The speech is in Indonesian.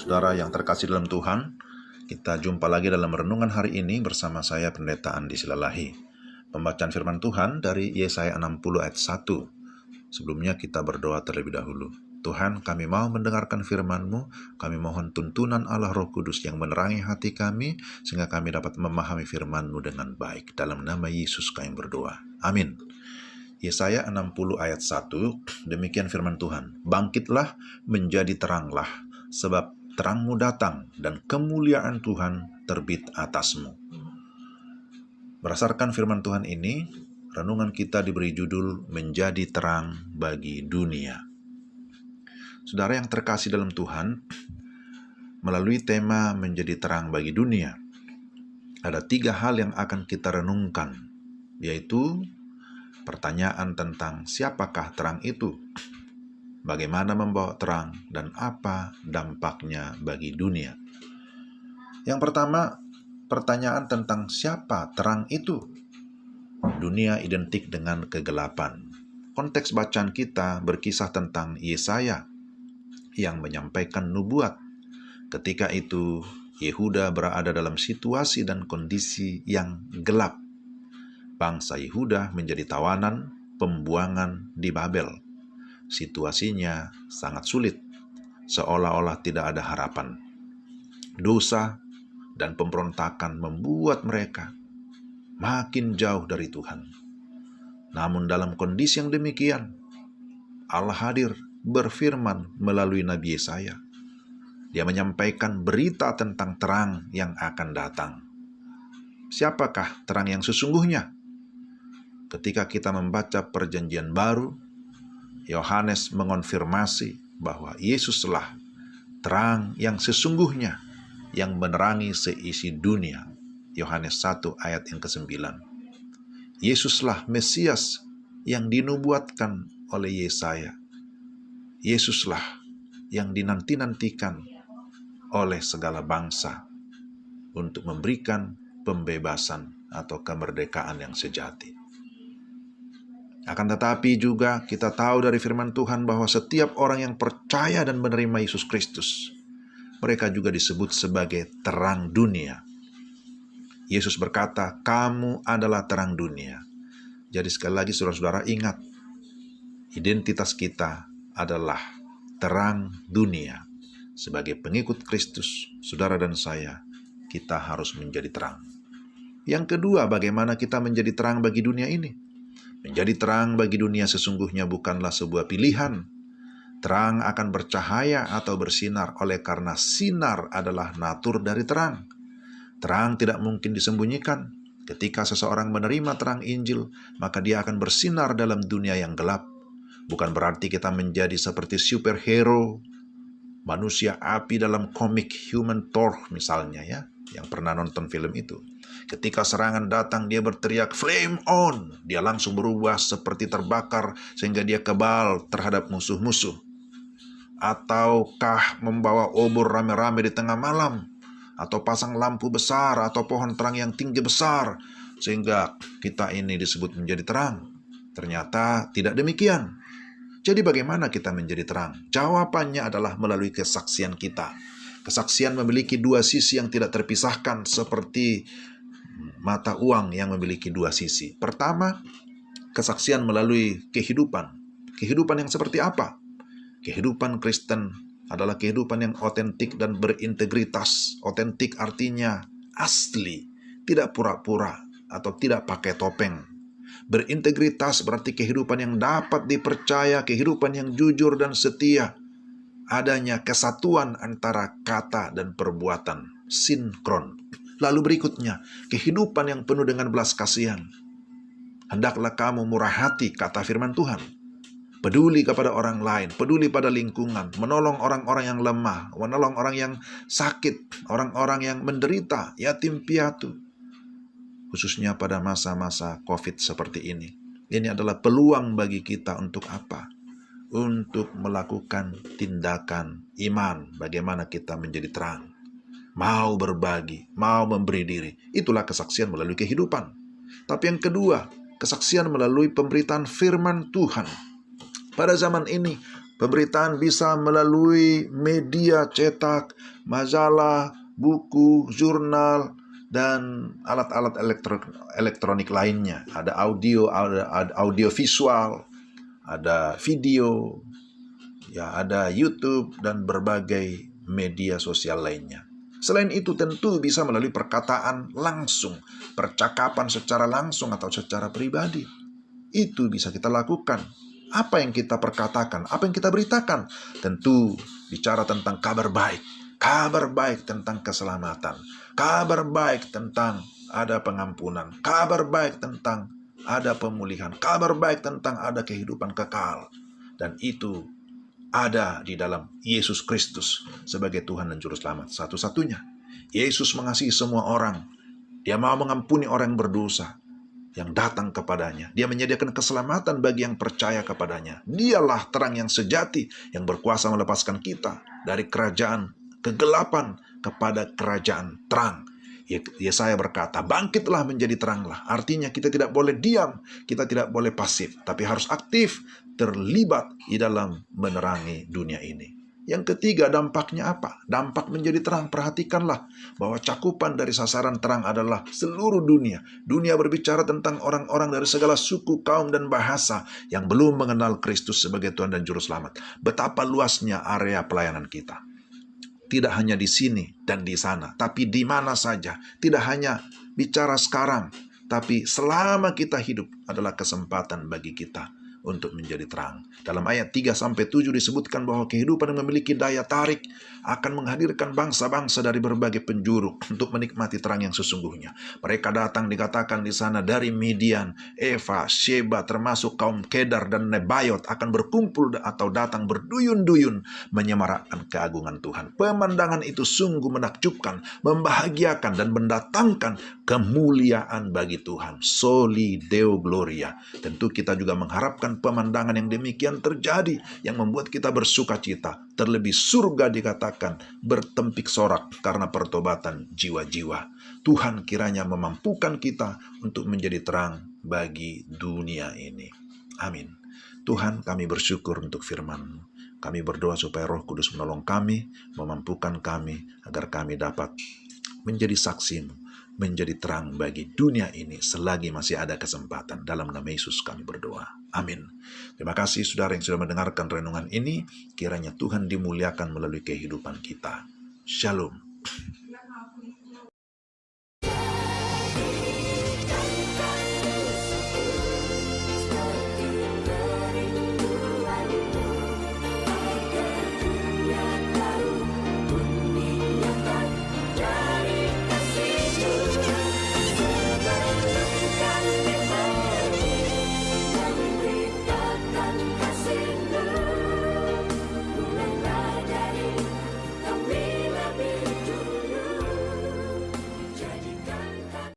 Saudara yang terkasih dalam Tuhan, kita jumpa lagi dalam renungan hari ini bersama saya Pendeta Andi Silalahi. Pembacaan firman Tuhan dari Yesaya 60 ayat 1. Sebelumnya kita berdoa terlebih dahulu. Tuhan, kami mau mendengarkan firman-Mu, kami mohon tuntunan Allah Roh Kudus yang menerangi hati kami, sehingga kami dapat memahami firman-Mu dengan baik. Dalam nama Yesus kami berdoa. Amin. Yesaya 60 ayat 1, demikian firman Tuhan. Bangkitlah, menjadi teranglah, sebab terangmu datang dan kemuliaan Tuhan terbit atasmu. Berdasarkan firman Tuhan ini, renungan kita diberi judul Menjadi Terang Bagi Dunia. Saudara yang terkasih dalam Tuhan, melalui tema Menjadi Terang Bagi Dunia, ada 3 hal yang akan kita renungkan, yaitu pertanyaan tentang siapakah terang itu, bagaimana membawa terang, dan apa dampaknya bagi dunia. Yang pertama, pertanyaan tentang siapa terang itu. Dunia identik dengan kegelapan. Konteks bacaan kita berkisah tentang Yesaya yang menyampaikan nubuat. Ketika itu, Yehuda berada dalam situasi dan kondisi yang gelap. Bangsa Yehuda menjadi tawanan, pembuangan di Babel. Situasinya sangat sulit, seolah-olah tidak ada harapan. Dosa dan pemberontakan membuat mereka makin jauh dari Tuhan. Namun dalam kondisi yang demikian, Allah hadir berfirman melalui Nabi Yesaya. Dia menyampaikan berita tentang terang yang akan datang. Siapakah terang yang sesungguhnya? Ketika kita membaca Perjanjian Baru, Yohanes mengonfirmasi bahwa Yesuslah terang yang sesungguhnya yang menerangi seisi dunia. Yohanes 1 ayat yang ke-9. Yesuslah Mesias yang dinubuatkan oleh Yesaya. Yesuslah yang dinanti-nantikan oleh segala bangsa untuk memberikan pembebasan atau kemerdekaan yang sejati. Akan tetapi juga kita tahu dari firman Tuhan bahwa setiap orang yang percaya dan menerima Yesus Kristus, mereka juga disebut sebagai terang dunia. Yesus berkata, kamu adalah terang dunia. Jadi sekali lagi saudara-saudara ingat, identitas kita adalah terang dunia. Sebagai pengikut Kristus, saudara dan saya, kita harus menjadi terang. Yang kedua, bagaimana kita menjadi terang bagi dunia ini? Menjadi terang bagi dunia sesungguhnya bukanlah sebuah pilihan. Terang akan bercahaya atau bersinar oleh karena sinar adalah natur dari terang. Terang tidak mungkin disembunyikan. Ketika seseorang menerima terang Injil, maka dia akan bersinar dalam dunia yang gelap. Bukan berarti kita menjadi seperti superhero, manusia api dalam komik Human Torch misalnya ya, yang pernah nonton film itu. Ketika serangan datang, dia berteriak, flame on. Dia langsung berubah seperti terbakar sehingga dia kebal terhadap musuh-musuh. Ataukah membawa obor rame-rame di tengah malam. Atau pasang lampu besar atau pohon terang yang tinggi besar. Sehingga kita ini disebut menjadi terang. Ternyata tidak demikian. Jadi bagaimana kita menjadi terang? Jawabannya adalah melalui kesaksian kita. Kesaksian memiliki 2 sisi yang tidak terpisahkan seperti mata uang yang memiliki 2 sisi. Pertama, kesaksian melalui kehidupan. Kehidupan yang seperti apa? Kehidupan Kristen adalah kehidupan yang otentik dan berintegritas. Otentik artinya asli, tidak pura-pura atau tidak pakai topeng. Berintegritas berarti kehidupan yang dapat dipercaya, kehidupan yang jujur dan setia. Adanya kesatuan antara kata dan perbuatan, sinkron. Lalu berikutnya, kehidupan yang penuh dengan belas kasihan. Hendaklah kamu murah hati, kata firman Tuhan. Peduli kepada orang lain, peduli pada lingkungan, menolong orang-orang yang lemah, menolong orang yang sakit, orang-orang yang menderita, yatim piatu. Khususnya pada masa-masa COVID seperti ini. Ini adalah peluang bagi kita untuk apa? Untuk melakukan tindakan iman, bagaimana kita menjadi terang. Mau berbagi, mau memberi diri. Itulah kesaksian melalui kehidupan. Tapi yang kedua, kesaksian melalui pemberitaan firman Tuhan. Pada zaman ini, Pemberitaan bisa melalui media cetak, majalah, buku, jurnal, dan alat-alat elektronik lainnya. Ada audio, ada audio visual, ada video, ya ada YouTube dan berbagai media sosial lainnya. Selain itu tentu bisa melalui perkataan langsung, percakapan secara langsung atau secara pribadi. Itu bisa kita lakukan. Apa yang kita perkatakan, apa yang kita beritakan, tentu bicara tentang kabar baik tentang keselamatan, kabar baik tentang ada pengampunan, kabar baik tentang ada pemulihan, kabar baik tentang ada kehidupan kekal. Dan itu ada di dalam Yesus Kristus sebagai Tuhan dan Juru Selamat satu-satunya. Yesus mengasihi semua orang. Dia mau mengampuni orang yang berdosa yang datang kepadanya. Dia menyediakan keselamatan bagi yang percaya kepadanya. Dialah terang yang sejati yang berkuasa melepaskan kita dari kerajaan kegelapan kepada kerajaan terang. Yesaya berkata, bangkitlah menjadi teranglah. Artinya kita tidak boleh diam, kita tidak boleh pasif, tapi harus aktif, terlibat di dalam menerangi dunia ini. Yang ketiga, dampaknya apa? Dampak menjadi terang. Perhatikanlah bahwa cakupan dari sasaran terang adalah seluruh dunia. Dunia berbicara tentang orang-orang dari segala suku, kaum, dan bahasa yang belum mengenal Kristus sebagai Tuhan dan Juru Selamat. Betapa luasnya area pelayanan kita. Tidak hanya di sini dan di sana, tapi di mana saja. Tidak hanya bicara sekarang, tapi selama kita hidup adalah kesempatan bagi kita untuk menjadi terang. Dalam ayat 3-7 disebutkan bahwa kehidupan yang memiliki daya tarik akan menghadirkan bangsa-bangsa dari berbagai penjuru untuk menikmati terang yang sesungguhnya. Mereka datang, dikatakan di sana, dari Midian, Eva, Sheba, termasuk kaum Kedar dan Nebayot akan berkumpul atau datang berduyun-duyun menyemarakkan keagungan Tuhan. Pemandangan itu sungguh menakjubkan, membahagiakan, dan mendatangkan kemuliaan bagi Tuhan. Soli Deo Gloria. Tentu kita juga mengharapkan pemandangan yang demikian terjadi, yang membuat kita bersuka cita. Terlebih surga dikatakan bertempik sorak karena pertobatan jiwa-jiwa. Tuhan kiranya memampukan kita untuk menjadi terang bagi dunia ini. Amin. Tuhan, kami bersyukur untuk firman-Mu. Kami berdoa supaya Roh Kudus menolong kami, memampukan kami, agar kami dapat menjadi saksi-Mu, menjadi terang bagi dunia ini selagi masih ada kesempatan. Dalam nama Yesus kami berdoa. Amin. Terima kasih saudara yang sudah mendengarkan renungan ini. Kiranya Tuhan dimuliakan melalui kehidupan kita. Shalom.